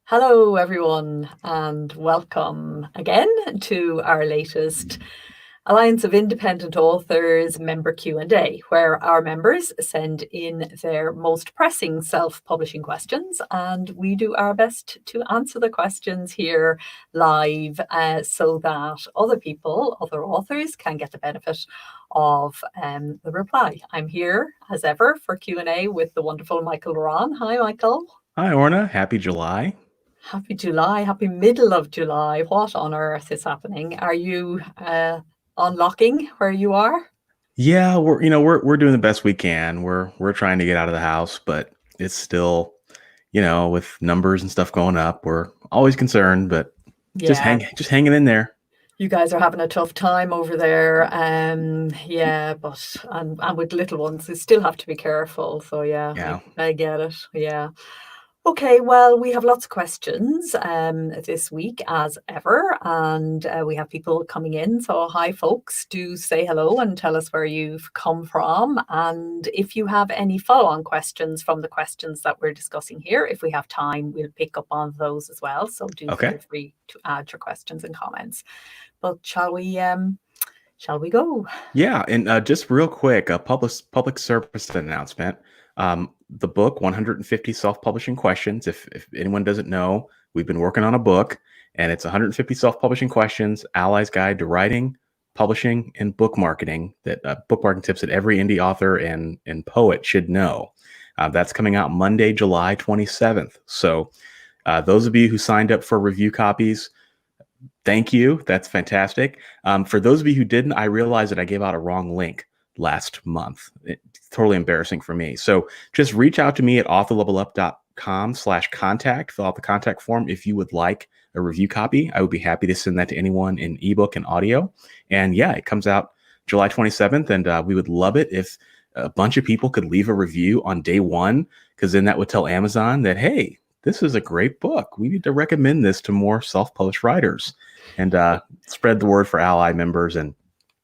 Hello, everyone, and welcome again to our latest Alliance of Independent Authors member Q&A, where our members send in their most pressing self-publishing questions, and we do our best to answer the questions here live so that other authors can get the benefit of the reply. I'm here, as ever, for Q&A with the wonderful Michael Ronn. Hi, Michael. Hi, Orna. Happy July. Happy July, happy middle of July. What on earth is happening? Are you unlocking where you are? Yeah, we're doing the best we can. We're trying to get out of the house, but it's still, with numbers and stuff going up, we're always concerned, but Yeah, just hanging in there. you guys are having a tough time over there. Yeah, but and with little ones, you still have to be careful. So yeah, Yeah. I get it. Yeah. Okay, well, we have lots of questions this week, as ever, and we have people coming in. So, hi, folks, do say hello and tell us where you've come from. And if you have any follow-on questions from the questions that we're discussing here, if we have time, we'll pick up on those as well. So, do feel Okay. free to add your questions and comments. But shall we go? Yeah, and just real quick, a public service announcement. The book, 150 Self-Publishing Questions. If anyone doesn't know, we've been working on a book, and it's 150 self-publishing questions, ALLi's Guide to Writing, Publishing, and Book Marketing. That book marketing tips that every indie author and poet should know. That's coming out Monday, July 27th. So those of you who signed up for review copies, thank you. That's fantastic. For those of you who didn't, I realized that I gave out a wrong link last month. It's totally embarrassing for me. So just reach out to me at authorlevelup.com/contact. Fill out the contact form if you would like a review copy. I would be happy to send that to anyone in ebook and audio. And yeah, it comes out July 27th, and we would love it if a bunch of people could leave a review on day one, because then that would tell Amazon that, hey, this is a great book. We need to recommend this to more self-published writers, and spread the word for ALLi members. And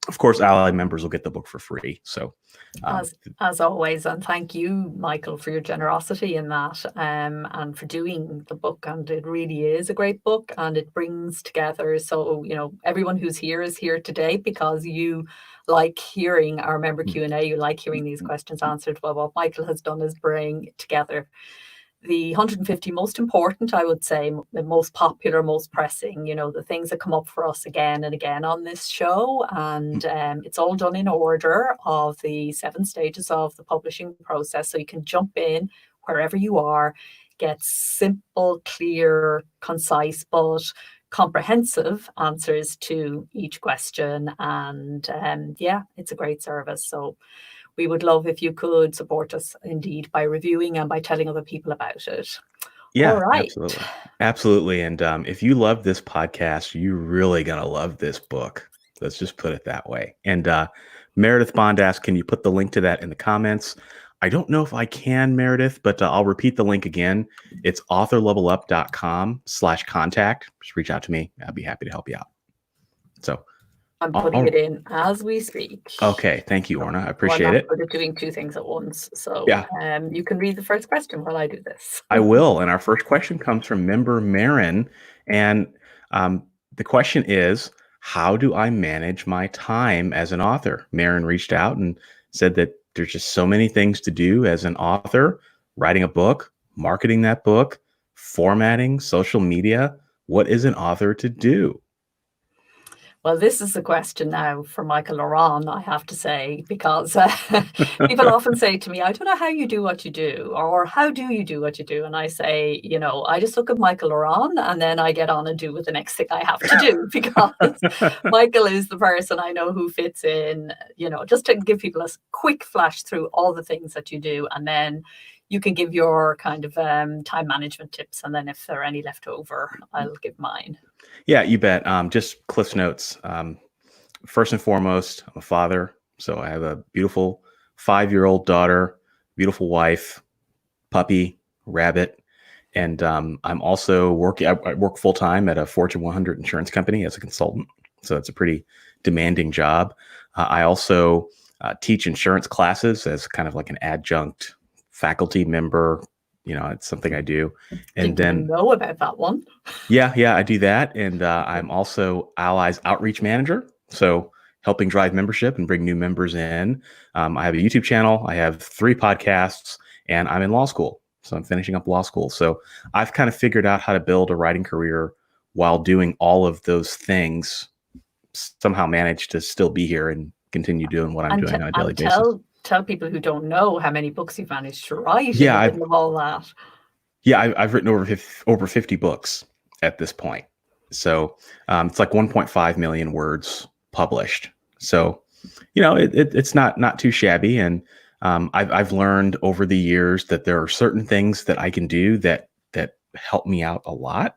of course, ALLi members will get the book for free. So as always, and thank you, Michael, for your generosity in that, and for doing the book. And it really is a great book, and it brings together. So everyone who's here is here today because you like hearing our member Q&A. You like hearing these questions answered. Well, what Michael has done is bring together the 150 most important, I would say, the most popular, most pressing, the things that come up for us again and again on this show. And it's all done in order of the 7 stages of the publishing process. So you can jump in wherever you are, get simple, clear, concise, but comprehensive answers to each question. And yeah, it's a great service. So we would love if you could support us indeed by reviewing and by telling other people about it. yeah, All right. absolutely. And if you love this podcast, you're really gonna love this book. Let's just put it that way. And Meredith Bond asked, can you put the link to that in the comments? I don't know if I can, Meredith, but I'll repeat the link again. It's authorlevelup.com/contact. Just reach out to me. I'll be happy to help you out. So I'm putting it in as we speak. Okay, thank you, Orna. I appreciate it. I'm not doing 2 things at once. So Yeah, you can read the first question while I do this. I will. And our first question comes from member Marin. And the question is, how do I manage my time as an author? Marin reached out and said that there's just so many things to do as an author: writing a book, marketing that book, formatting, social media. What is an author to do? Well, this is a question now for Michael Ronn, I have to say, because people often say to me, I don't know how you do what you do, or how do you do what you do? And I say, I just look at Michael Ronn and then I get on and do with the next thing I have to do, because Michael is the person I know who fits in, just to give people a quick flash through all the things that you do. And then you can give your kind of time management tips. And then if there are any left over, I'll give mine. Yeah, you bet. Just Cliff's notes. First and foremost, I'm a father. So I have a beautiful 5-year-old daughter, beautiful wife, puppy, rabbit. And I'm also I work full time at a Fortune 100 insurance company as a consultant. So it's a pretty demanding job. I also teach insurance classes as kind of like an adjunct faculty member, it's something I do. And Didn't even then, know about that one. yeah, I do that. And I'm also ALLi's outreach manager. So helping drive membership and bring new members in. I have a YouTube channel. I have 3 podcasts, and I'm in law school. So I'm finishing up law school. So I've kind of figured out how to build a writing career while doing all of those things, somehow managed to still be here and continue doing what I'm doing on a daily And basis. tell people who don't know how many books you've managed to write in Yeah, the middle of all that. I've written over 50 books at this point. So it's like 1.5 million words published. So, it's not too shabby. And I've learned over the years that there are certain things that I can do that help me out a lot.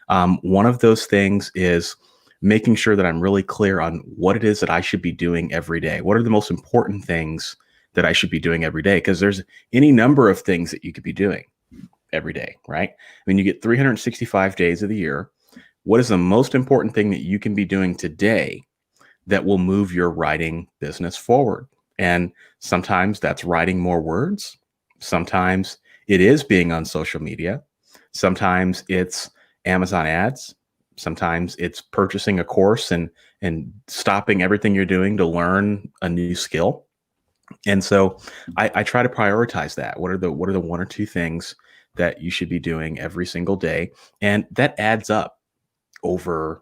One of those things is making sure that I'm really clear on what it is that I should be doing every day. What are the most important things that I should be doing every day? Because there's any number of things that you could be doing every day, right? I mean, you get 365 days of the year. What is the most important thing that you can be doing today that will move your writing business forward? And sometimes that's writing more words. Sometimes it is being on social media. Sometimes it's Amazon ads. Sometimes it's purchasing a course and stopping everything you're doing to learn a new skill. And so I try to prioritize that. What are the 1 or 2 things that you should be doing every single day? And that adds up over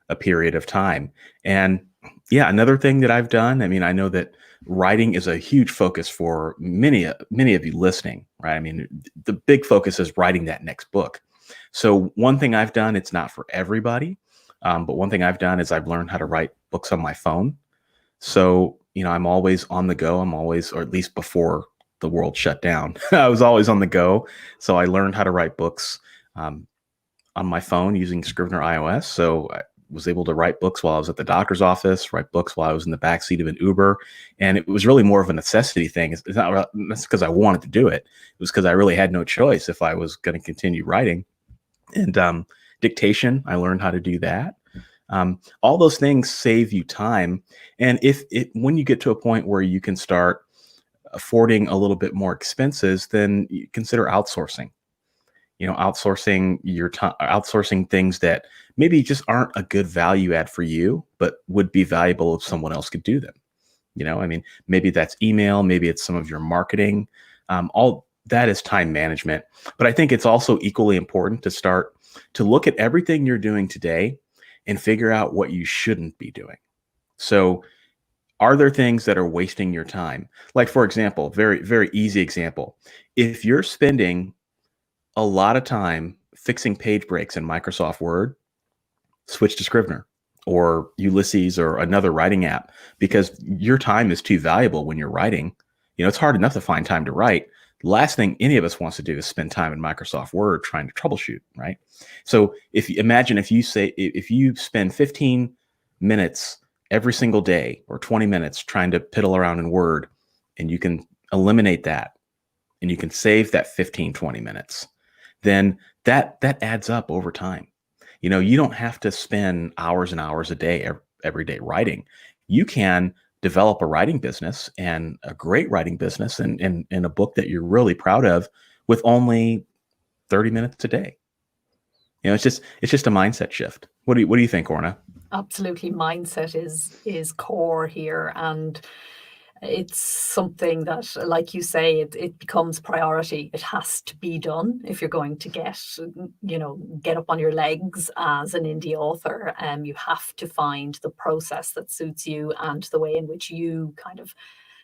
a period of time. And yeah, another thing that I've done, I mean, I know that writing is a huge focus for many of you listening, right? I mean, the big focus is writing that next book. So one thing I've done, it's not for everybody, but one thing I've done is I've learned how to write books on my phone. So, I'm always on the go. I'm always, or at least before the world shut down, I was always on the go. So I learned how to write books on my phone using Scrivener iOS. So I was able to write books while I was at the doctor's office, write books while I was in the backseat of an Uber. And it was really more of a necessity thing. It's not that's because I wanted to do it. It was because I really had no choice if I was going to continue writing. And dictation, I learned how to do that. All those things save you time. And when you get to a point where you can start affording a little bit more expenses, then you consider outsourcing. Outsourcing your time, outsourcing things that maybe just aren't a good value add for you, but would be valuable if someone else could do them. I mean, maybe that's email, maybe it's some of your marketing. All that is time management. But I think it's also equally important to start to look at everything you're doing today and figure out what you shouldn't be doing. So are there things that are wasting your time? Like, for example, very, very easy example. If you're spending a lot of time fixing page breaks in Microsoft Word, switch to Scrivener or Ulysses or another writing app, because your time is too valuable when you're writing. It's hard enough to find time to write. The last thing any of us wants to do is spend time in Microsoft Word trying to troubleshoot, right? So if you spend 15 minutes every single day or 20 minutes trying to piddle around in Word, and you can eliminate that and you can save that 15, 20 minutes, then that adds up over time. You don't have to spend hours and hours a day every day writing. You can develop a writing business, and a great writing business, and a book that you're really proud of with only 30 minutes a day. It's just a mindset shift. What do you think, Orna? Absolutely, mindset is core here, and it's something that, like you say, it becomes priority. It has to be done if you're going to get up on your legs as an indie author. You have to find the process that suits you and the way in which you kind of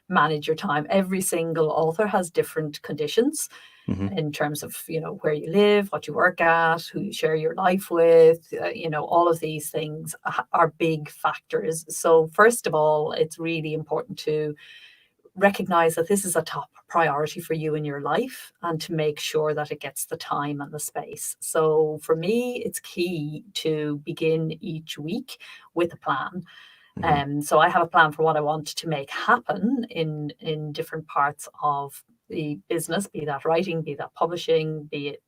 manage your time. Every single author has different conditions in terms of where you live, what you work at, who you share your life with. All of these things are big factors. So first of all, it's really important to recognize that this is a top priority for you in your life, and to make sure that it gets the time and the space. So for me, it's key to begin each week with a plan. So I have a plan for what I want to make happen in different parts of the business, be that writing, be that publishing, be it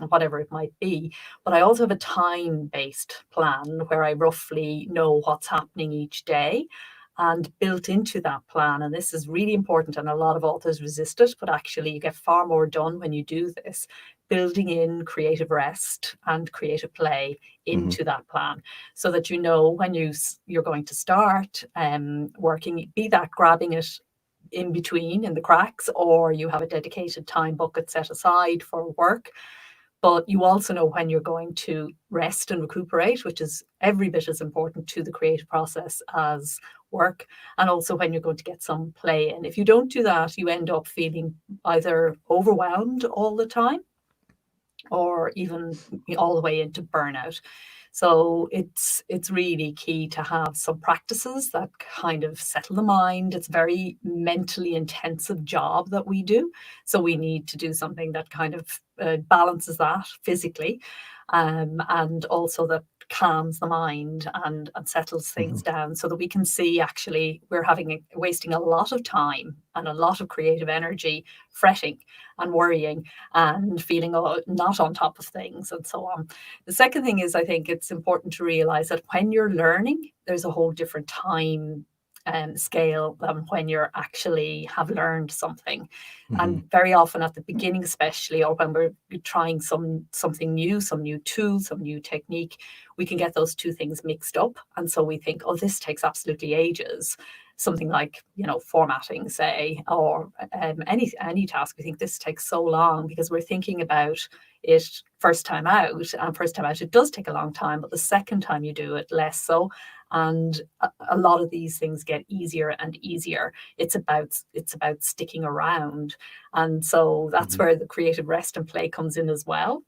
whatever it might be. But I also have a time-based plan where I roughly know what's happening each day. And built into that plan, and this is really important, and a lot of authors resist it, but actually you get far more done when you do this, building in creative rest and creative play into that plan, so that you know when you're going to start working, be that grabbing it in between in the cracks, or you have a dedicated time bucket set aside for work. But you also know when you're going to rest and recuperate, which is every bit as important to the creative process as work, and also when you're going to get some play in. If you don't do that, you end up feeling either overwhelmed all the time or even all the way into burnout. So it's really key to have some practices that kind of settle the mind. It's a very mentally intensive job that we do. So we need to do something that kind of balances that physically, and also that calms the mind and settles things down, so that we can see actually we're wasting a lot of time and a lot of creative energy fretting and worrying and feeling not on top of things and so on. The second thing is, I think it's important to realize that when you're learning, there's a whole different time scale than when you're actually have learned something. And very often at the beginning, especially, or when we're trying something new, some new tool, some new technique, we can get those two things mixed up. And so we think, oh, this takes absolutely ages. Something like, formatting, say, or any task. We think this takes so long because we're thinking about it first time out. And first time out, it does take a long time, but the second time you do it, less so. And a lot of these things get easier and easier. It's about sticking around. And so that's where the creative rest and play comes in as well,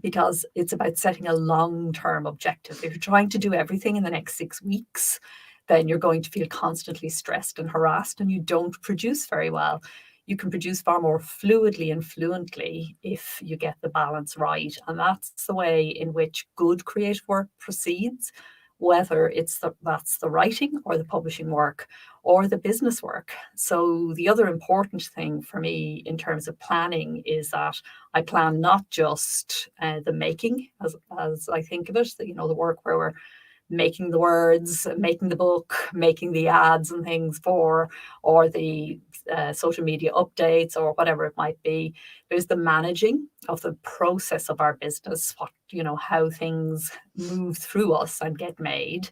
because it's about setting a long-term objective. If you're trying to do everything in the next 6 weeks, then you're going to feel constantly stressed and harassed, and you don't produce very well. You can produce far more fluidly and fluently if you get the balance right. And that's the way in which good creative work proceeds, whether that's the writing or the publishing work or the business work. So the other important thing for me in terms of planning is that I plan not just the making, as I think of it, the work where we're making the words, making the book, making the ads and things for, or the social media updates or whatever it might be. There's the managing of the process of our business, how things move through us and get made.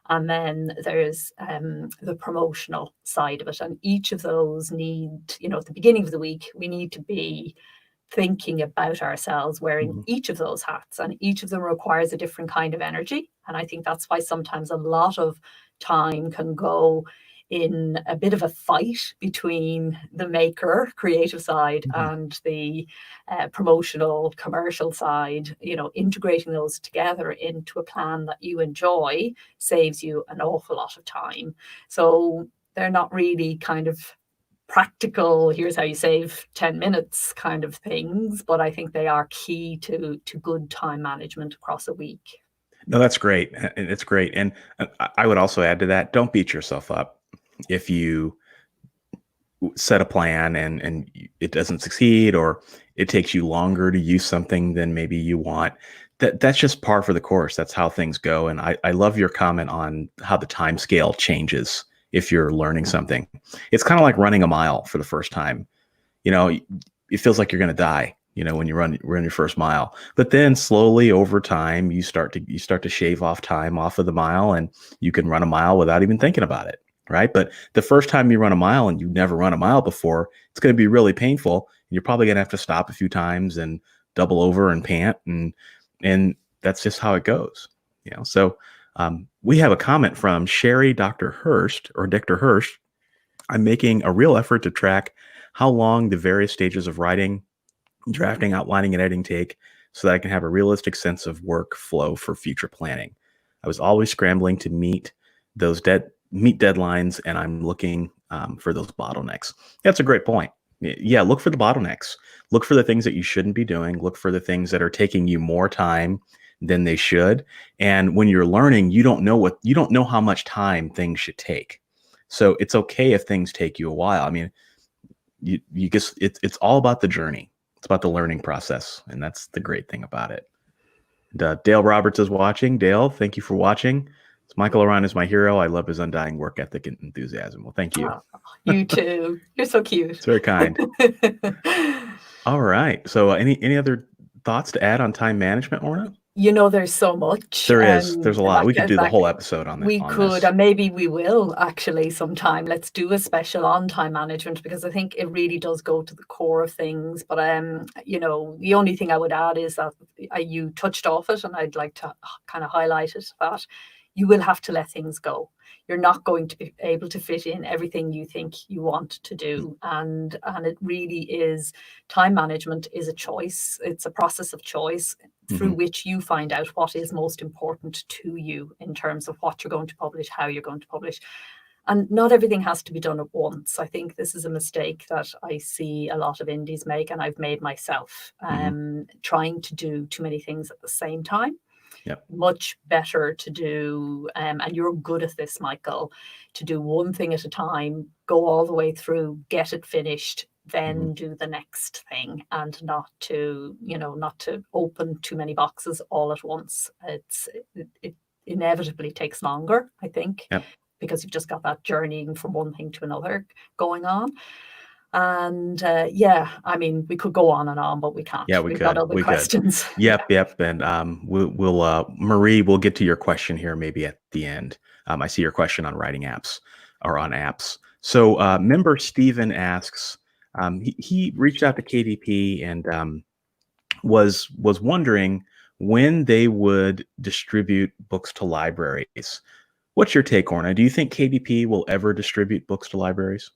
And then there's the promotional side of it. And each of those need, at the beginning of the week, we need to be thinking about ourselves wearing each of those hats, and each of them requires a different kind of energy. And I think that's why sometimes a lot of time can go in a bit of a fight between the maker creative side and the promotional commercial side. Integrating those together into a plan that you enjoy saves you an awful lot of time. So they're not really kind of practical, here's how you save 10 minutes kind of things, but I think they are key to good time management across a week. No, that's great. It's great. And I would also add to that, don't beat yourself up if you set a plan and it doesn't succeed, or it takes you longer to use something than maybe you want. That's just par for the course. That's how things go. And I love your comment on how the time scale changes if you're learning something. It's kind of like running a mile for the first time. It feels like you're going to die, when you run your first mile. But then slowly over time, you start to shave off time off of the mile, and you can run a mile without even thinking about it, right? But the first time you run a mile and you've never run a mile before, it's going to be really painful. And you're probably going to have to stop a few times and double over and pant, and that's just how it goes. So we have a comment from Sherry Dr. Hurst, or Dr. Hurst. I'm making a real effort to track how long the various stages of writing, drafting, outlining, and editing take, so that I can have a realistic sense of workflow for future planning. I was always scrambling to meet deadlines, and I'm looking for those bottlenecks. That's a great point. Yeah, look for the bottlenecks. Look for the things that you shouldn't be doing. Look for the things that are taking you more time than they should. And when you're learning, you don't know how much time things should take. So it's okay if things take you a while. I mean, you just, it's all about the journey. It's about the learning process. And that's the great thing about it. And, Dale Roberts is watching. Dale, thank you for watching. Michael Ronn is my hero. I love his undying work ethic and enthusiasm. Well, thank you. Oh, you too. You're so cute. It's very kind. All right. So any other thoughts to add on time management, Orna? You know, there's so much. There is. There's a lot. We could do the whole episode on that. We could, and maybe we will actually sometime. Let's do a special on time management, because I think it really does go to the core of things. But you know, the only thing I would add is that you touched off it, and I'd like to kind of highlight it, that you will have to let things go. You're not going to be able to fit in everything you think you want to do. And it really is, time management is a choice. It's a process of choice through which you find out what is most important to you in terms of what you're going to publish, how you're going to publish. And not everything has to be done at once. I think this is a mistake that I see a lot of indies make, and I've made myself, trying to do too many things at the same time. Yep. Much better to do, and you're good at this, Michael, to do one thing at a time, go all the way through, get it finished, then do the next thing, and not to open too many boxes all at once. It inevitably takes longer, I think, because you've just got that journeying from one thing to another going on. And I mean, we could go on and on, but we can't. Yeah, We've got other questions. Yep. And we'll Marie, we'll get to your question here maybe at the end. I see your question on writing apps or on apps. So member Steven asks, he reached out to KDP and was wondering when they would distribute books to libraries. What's your take, Orna? Do you think KDP will ever distribute books to libraries?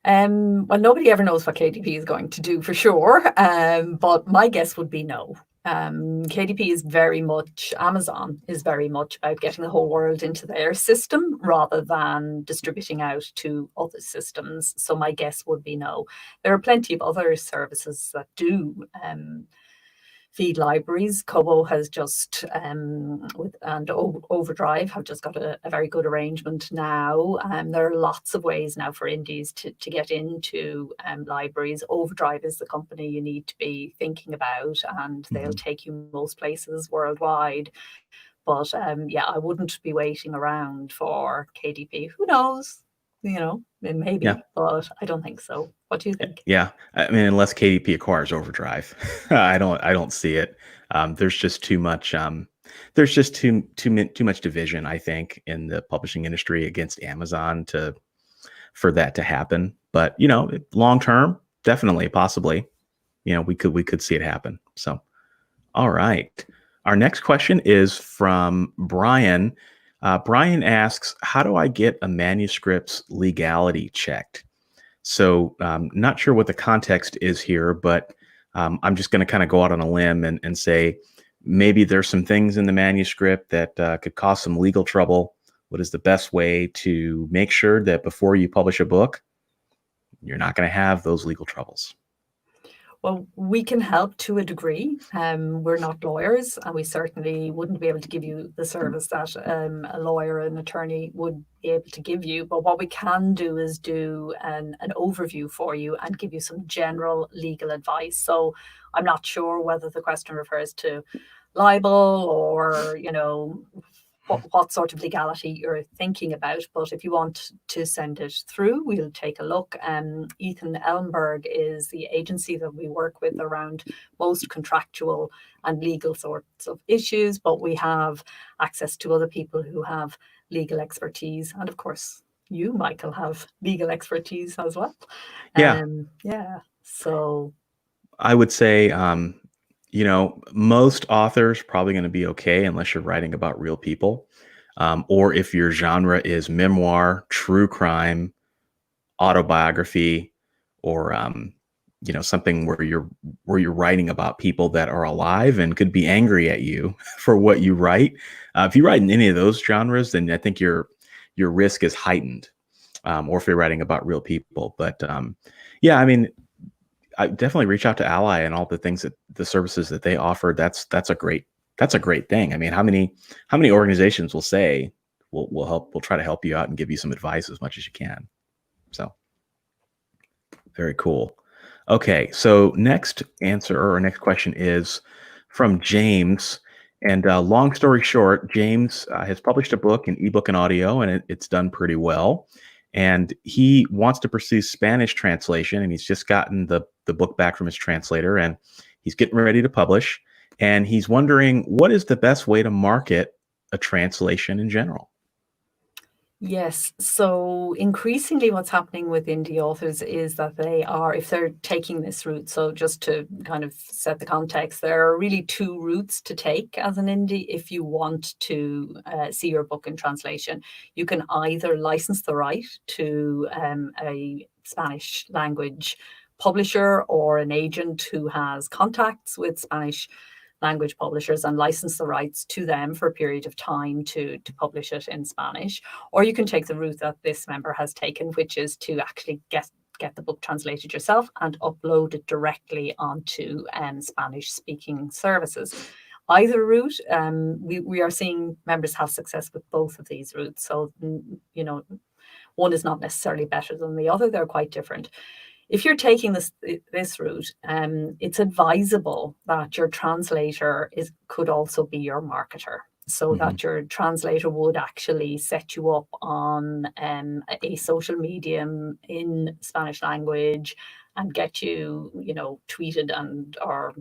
Well, nobody ever knows what KDP is going to do for sure, but my guess would be no. KDP is very much, Amazon is very much about getting the whole world into their system rather than distributing out to other systems. So my guess would be no. There are plenty of other services that do feed libraries. Kobo has just, and Overdrive have just got a very good arrangement now. There are lots of ways now for indies to get into libraries. Overdrive is the company you need to be thinking about, and they'll take you most places worldwide. But I wouldn't be waiting around for KDP. Who knows? You know, maybe, but I don't think so. What do you think? Yeah, I mean, unless KDP acquires Overdrive, I don't see it. There's just too much. There's just too much division, I think, in the publishing industry against Amazon for that to happen. But you know, long term, definitely, possibly, you know, we could see it happen. So, all right. Our next question is from Brian. Brian asks, how do I get a manuscript's legality checked? So not sure what the context is here, but I'm just going to kind of go out on a limb and say maybe there's some things in the manuscript that could cause some legal trouble. What is the best way to make sure that before you publish a book, you're not going to have those legal troubles? Well, we can help to a degree. We're not lawyers, and we certainly wouldn't be able to give you the service that a lawyer, an attorney would be able to give you. But what we can do is do an overview for you and give you some general legal advice. So I'm not sure whether the question refers to libel or, you know, what sort of legality you're thinking about. But if you want to send it through, we'll take a look. Ethan Ellenberg is the agency that we work with around most contractual and legal sorts of issues, but we have access to other people who have legal expertise. And of course, you, Michael, have legal expertise as well. So I would say, you know, most authors probably going to be okay unless you're writing about real people. Or if your genre is memoir, true crime, autobiography, or you know, something where you're writing about people that are alive and could be angry at you for what you write. If you write in any of those genres, then I think your risk is heightened. Or if you're writing about real people, but yeah, I mean, I definitely reach out to ALLi and all the things that the services that they offer. That's a great thing. I mean, how many organizations will say we'll try to help you out and give you some advice as much as you can. So very cool. Okay, so next answer or next question is from James, And long story short, James has published a book in ebook and audio, and it's done pretty well. And he wants to pursue Spanish translation, and he's just gotten the book back from his translator, and he's getting ready to publish. And he's wondering, what is the best way to market a translation in general? Yes. So increasingly what's happening with indie authors is that they are, if they're taking this route, so just to kind of set the context, there are really two routes to take as an indie if you want to see your book in translation. You can either license the right to a Spanish language publisher or an agent who has contacts with Spanish language publishers and license the rights to them for a period of time to publish it in Spanish. Or you can take the route that this member has taken, which is to actually get the book translated yourself and upload it directly onto Spanish speaking services. Either route, we are seeing members have success with both of these routes. So, one is not necessarily better than the other. They're quite different. If you're taking this route, it's advisable that your translator could also be your marketer, so that your translator would actually set you up on a social medium in Spanish language and get you, tweeted and or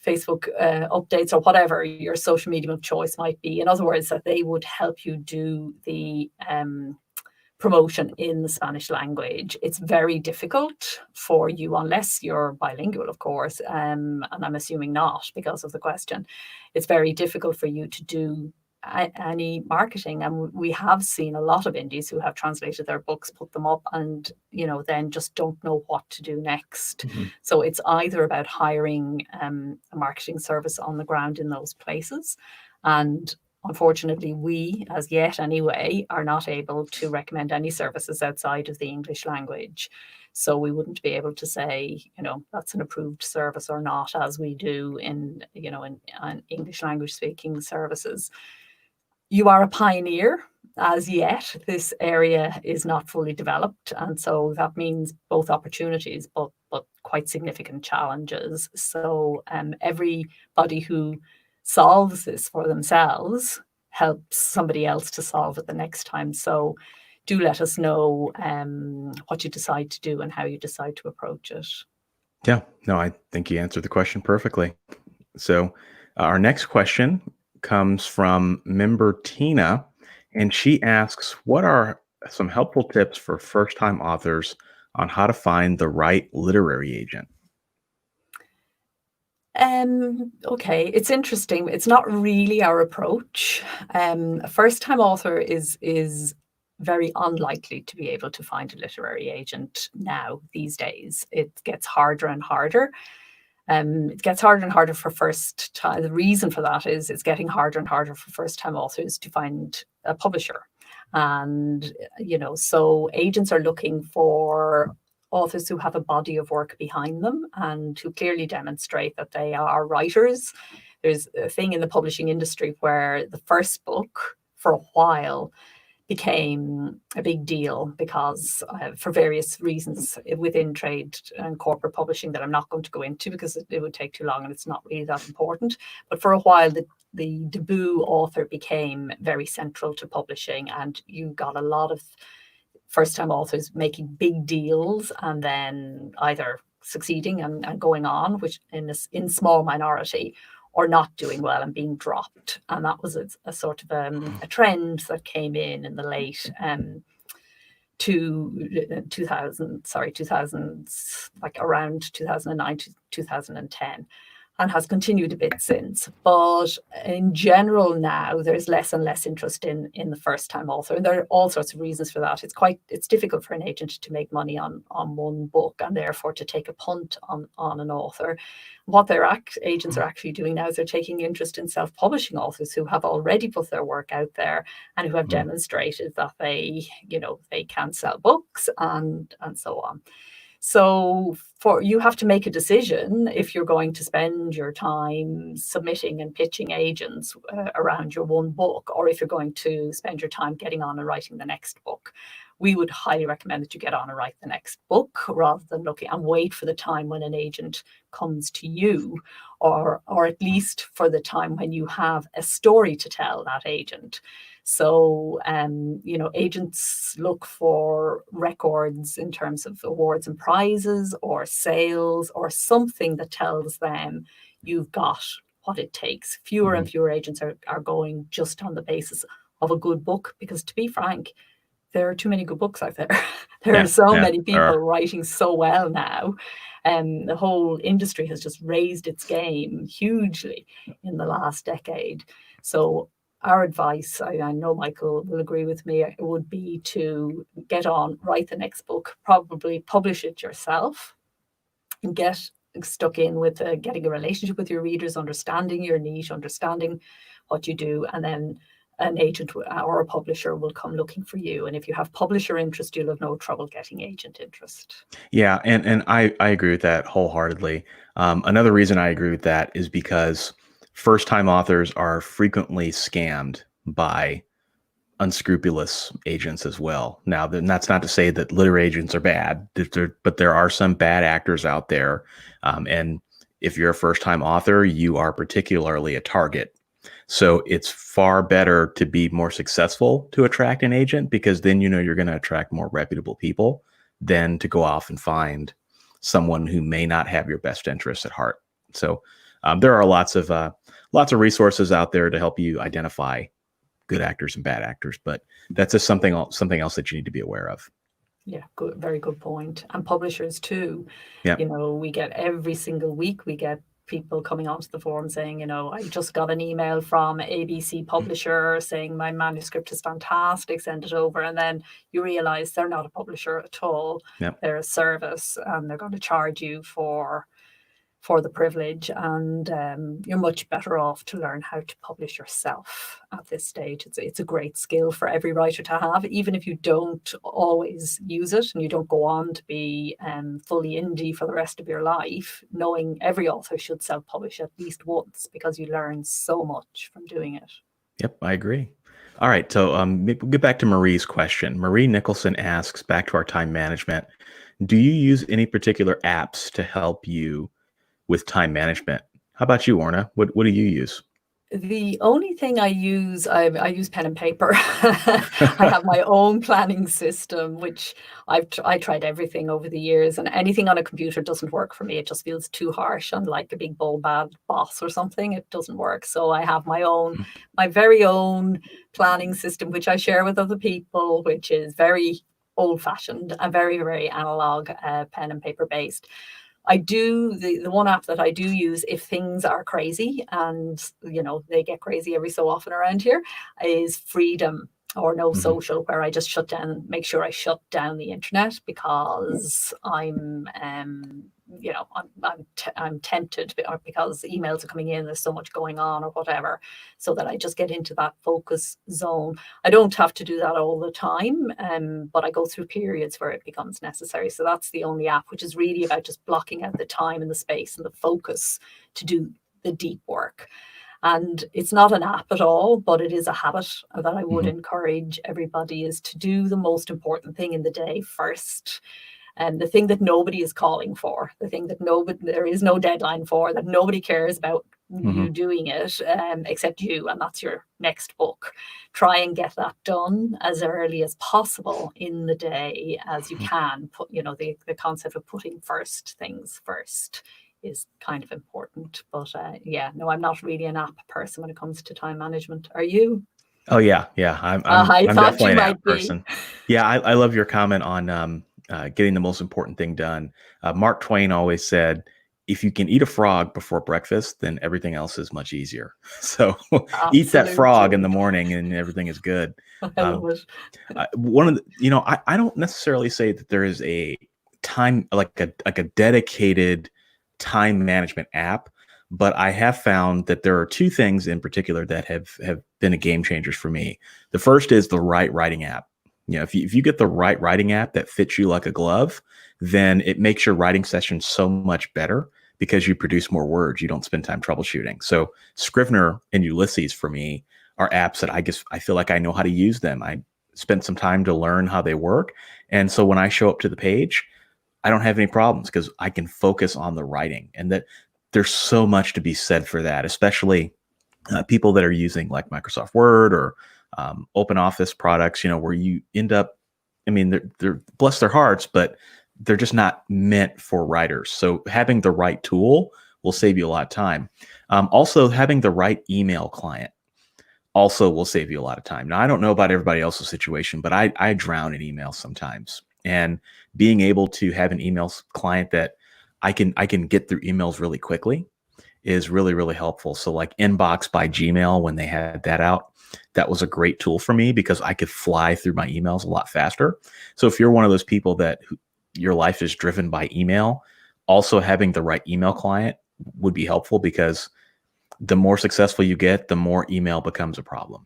Facebook updates or whatever your social medium of choice might be. In other words, that they would help you do the promotion in the Spanish language. It's very difficult for you, unless you're bilingual, of course, and I'm assuming not because of the question. It's very difficult for you to do any marketing. And we have seen a lot of indies who have translated their books, put them up, and then just don't know what to do next. So it's either about hiring a marketing service on the ground in those places, and unfortunately, we, as yet anyway, are not able to recommend any services outside of the English language. So we wouldn't be able to say, that's an approved service or not, as we do in English language speaking services. You are a pioneer. As yet, this area is not fully developed. And so that means both opportunities, but quite significant challenges. So everybody who solves this for themselves helps somebody else to solve it the next time. So do let us know what you decide to do and how you decide to approach it. Yeah, no, I think you answered the question perfectly. So, our next question comes from member Tina, and she asks, what are some helpful tips for first time authors on how to find the right literary agent? Okay, it's interesting. It's not really our approach. A first-time author is very unlikely to be able to find a literary agent now these days. It gets harder and harder. It gets harder and harder for first time. The reason for that is it's getting harder and harder for first-time authors to find a publisher. And, so agents are looking for authors who have a body of work behind them and who clearly demonstrate that they are writers. There's a thing in the publishing industry where the first book for a while became a big deal because for various reasons within trade and corporate publishing that I'm not going to go into because it would take too long and it's not really that important. But for a while, the debut author became very central to publishing, and you got a lot of first-time authors making big deals and then either succeeding and going on, which in small minority, or not doing well and being dropped. And that was a sort of a trend that came in the late 2000s, like around 2009 to 2010. And has continued a bit since. But in general now, there's less and less interest in the first-time author. And there are all sorts of reasons for that. It's difficult for an agent to make money on one book and therefore to take a punt on an author. What agents are actually doing now is they're taking interest in self-publishing authors who have already put their work out there and who have demonstrated that they can sell books and so on. So you have to make a decision if you're going to spend your time submitting and pitching agents around your one book, or if you're going to spend your time getting on and writing the next book. we would highly recommend that you get on and write the next book rather than looking and wait for the time when an agent comes to you, or at least for the time when you have a story to tell that agent. So, agents look for records in terms of awards and prizes or sales or something that tells them you've got what it takes. Fewer and fewer agents are going just on the basis of a good book, because to be frank, there are too many good books out there. There are so many people writing so well now. And the whole industry has just raised its game hugely in the last decade. So our advice, I know Michael will agree with me, it would be to get on, write the next book, probably publish it yourself, and get stuck in with getting a relationship with your readers, understanding your niche, understanding what you do, and then an agent or a publisher will come looking for you. And if you have publisher interest, you'll have no trouble getting agent interest. Yeah, and I agree with that wholeheartedly. Another reason I agree with that is because first-time authors are frequently scammed by unscrupulous agents as well. Now, that's not to say that literary agents are bad, but there are some bad actors out there. And if you're a first-time author, you are particularly a target. So it's far better to be more successful to attract an agent, because then you're going to attract more reputable people than to go off and find someone who may not have your best interests at heart. So there are lots of resources out there to help you identify good actors and bad actors, but that's just something else that you need to be aware of. Yeah, good, very good point. And publishers too. Yeah. We get every single week, we get people coming onto the forum saying, I just got an email from ABC publisher saying my manuscript is fantastic, send it over. And then you realize they're not a publisher at all. Yep. They're a service, and they're going to charge you for the privilege. And you're much better off to learn how to publish yourself at this stage. It's a great skill for every writer to have, even if you don't always use it and you don't go on to be fully indie for the rest of your life. Knowing every author should self-publish at least once, because you learn so much from doing it. Yep, I agree. All right, so we'll get back to Marie's question. Marie Nicholson asks, back to our time management, do you use any particular apps to help you with time management? How about you, Orna? What do you use? The only thing I use, I use pen and paper. I have my own planning system, which I tried everything over the years, and anything on a computer doesn't work for me. It just feels too harsh and like a big bad boss or something. It doesn't work. So I have my very own planning system, which I share with other people, which is very old-fashioned and very, very analog, pen and paper based. I do the one app that I do use if things are crazy, and they get crazy every so often around here, is Freedom or No Social, where I just make sure I shut down the internet, because I'm tempted, because emails are coming in, there's so much going on or whatever, so that I just get into that focus zone. I don't have to do that all the time, but I go through periods where it becomes necessary. So that's the only app, which is really about just blocking out the time and the space and the focus to do the deep work. And it's not an app at all, but it is a habit that I would encourage everybody, is to do the most important thing in the day first. And the thing that nobody is calling for, the thing that there is no deadline for, that nobody cares about you doing it, except you, and that's your next book. Try and get that done as early as possible in the day as you can. Put, the concept of putting things first is kind of important. But I'm not really an app person when it comes to time management. Are you? Oh yeah. I'm definitely an app person. Yeah, I love your comment on getting the most important thing done. Mark Twain always said, if you can eat a frog before breakfast, then everything else is much easier. So eat that frog in the morning and everything is good. I love it. I don't necessarily say that there is a time, like a dedicated time management app, but I have found that there are two things in particular that have been a game changers for me. The first is the right writing app. If you get the right writing app that fits you like a glove, then it makes your writing session so much better, because you produce more words. You don't spend time troubleshooting. So Scrivener and Ulysses for me are apps that I feel like I know how to use them. I spent some time to learn how they work. And so when I show up to the page, I don't have any problems because I can focus on the writing, and that there's so much to be said for that, especially people that are using like Microsoft Word or open office products, where you end up, I mean, they're bless their hearts, but they're just not meant for writers. So having the right tool will save you a lot of time. Also, having the right email client also will save you a lot of time. Now, I don't know about everybody else's situation, but I drown in emails sometimes. And being able to have an email client that I can get through emails really quickly is really, really helpful. So like Inbox by Gmail, when they had that out, that was a great tool for me because I could fly through my emails a lot faster. So if you're one of those people that your life is driven by email, also having the right email client would be helpful, because the more successful you get, the more email becomes a problem.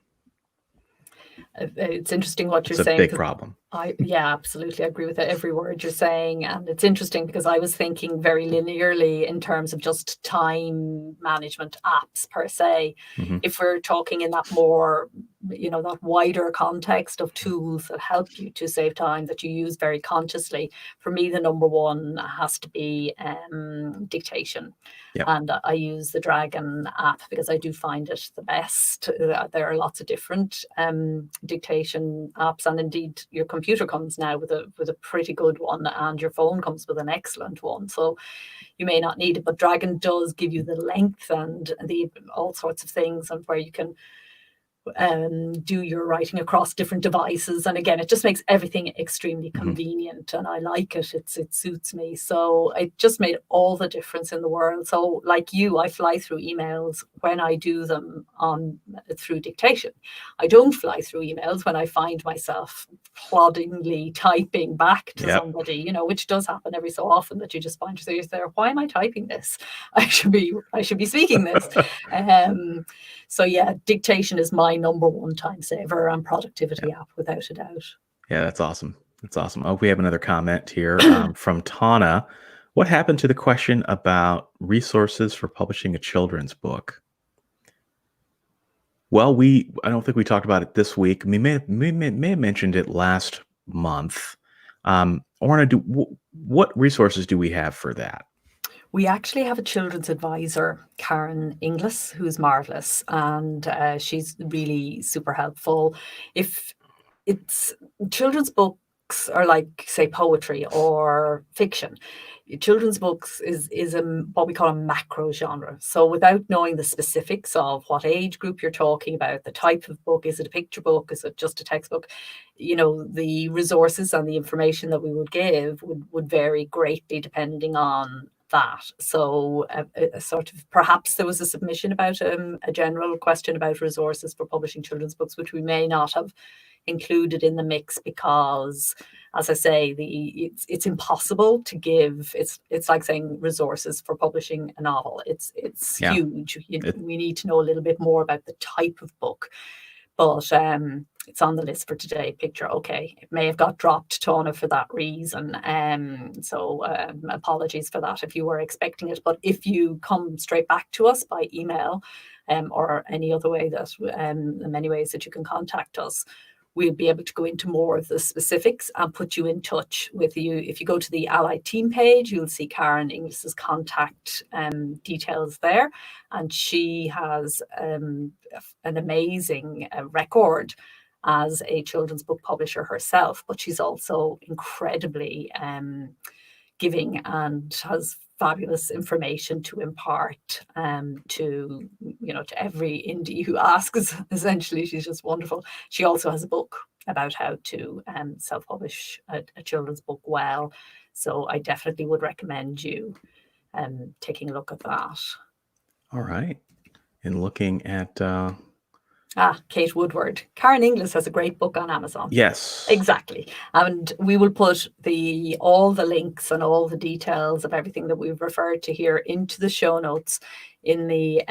It's interesting what you're It's saying. a big problem. Yeah, absolutely. I agree with every word you're saying. And it's interesting because I was thinking very linearly in terms of just time management apps per se. Mm-hmm. If we're talking in that more, that wider context of tools that help you to save time that you use very consciously, for me, the number one has to be Dictation. Yep. And I use the Dragon app because I do find it the best. There are lots of different dictation apps, and indeed your computer comes now with a pretty good one, and your phone comes with an excellent one. So you may not need it, but Dragon does give you the length and all sorts of things, and where you can do your writing across different devices. And again, it just makes everything extremely convenient, and I like it. It suits me. So it just made all the difference in the world. So like you, I fly through emails when I do them through Dictation. I don't fly through emails when I find myself ploddingly typing back to somebody, which does happen every so often, that you just find yourself there, why am I typing this? I should be speaking this. So yeah, Dictation is my number one time saver and productivity app, without a doubt. Yeah, that's awesome. That's awesome. Oh, we have another comment here from Tana. What happened to the question about resources for publishing a children's book? Well, I don't think we talked about it this week. We may have mentioned it last month. Orna, what resources do we have for that? We actually have a children's advisor, Karen Inglis, who's marvelous, and she's really super helpful. If it's children's books are like, say, poetry or fiction, children's books is what we call a macro genre. So without knowing the specifics of what age group you're talking about, the type of book, is it a picture book, is it just a textbook, the resources and the information that we would give would vary greatly depending on that. So a sort of, perhaps there was a submission about a general question about resources for publishing children's books, which we may not have included in the mix because, as I say, it's impossible to give. It's like saying resources for publishing a novel. It's huge. We need to know a little bit more about the type of book. But it's on the list for today. Picture, okay. It may have got dropped, Tona, for that reason. So apologies for that if you were expecting it. But if you come straight back to us by email or any other way, that the many ways that you can contact us, we'll be able to go into more of the specifics and put you in touch with you. If you go to the ALLi team page, you'll see Karen Inglis's contact details there. And she has an amazing record as a children's book publisher herself, but she's also incredibly giving and has fabulous information to impart to every indie who asks. Essentially, she's just wonderful. She also has a book about how to self-publish a children's book well. So I definitely would recommend you taking a look at that. All right. And looking at Kate Woodward. Karen Inglis has a great book on Amazon. Yes. Exactly. And we will put all the links and all the details of everything that we've referred to here into the show notes in the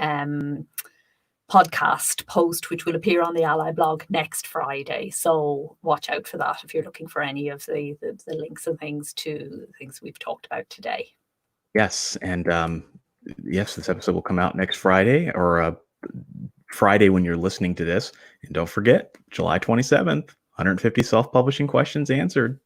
podcast post, which will appear on the ALLi blog next Friday. So watch out for that if you're looking for any of the links and things to things we've talked about today. Yes. And yes, this episode will come out next Friday, or Friday when you're listening to this. And don't forget, July 27th, 150 self-publishing questions answered.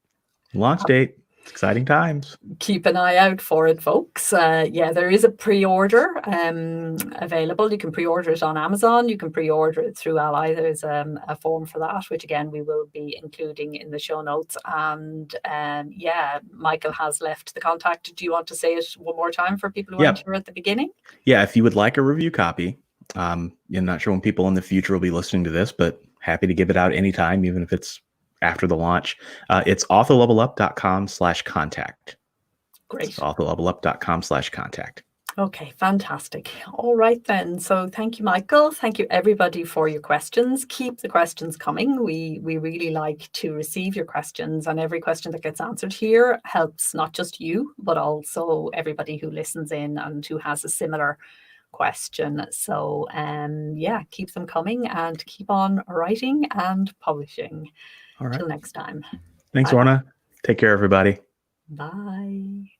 Launch date. It's exciting times. Keep an eye out for it, folks. Yeah, there is a pre-order available. You can pre-order it on Amazon. You can pre-order it through ALLi. There's a form for that, which again we will be including in the show notes. And yeah, Michael has left the contact. Do you want to say it one more time for people who weren't here at the beginning? Yeah, if you would like a review copy, I'm not sure when people in the future will be listening to this, but happy to give it out anytime, even if it's after the launch. It's authorlevelup.com/contact. Great. authorlevelup.com/contact. Okay, fantastic. All right then. So thank you, Michael. Thank you, everybody, for your questions. Keep the questions coming. We really like to receive your questions, and every question that gets answered here helps not just you, but also everybody who listens in and who has a similar question. So yeah, keep them coming and keep on writing and publishing. All right. Till next time. Thanks, Orna. Take care, everybody. Bye.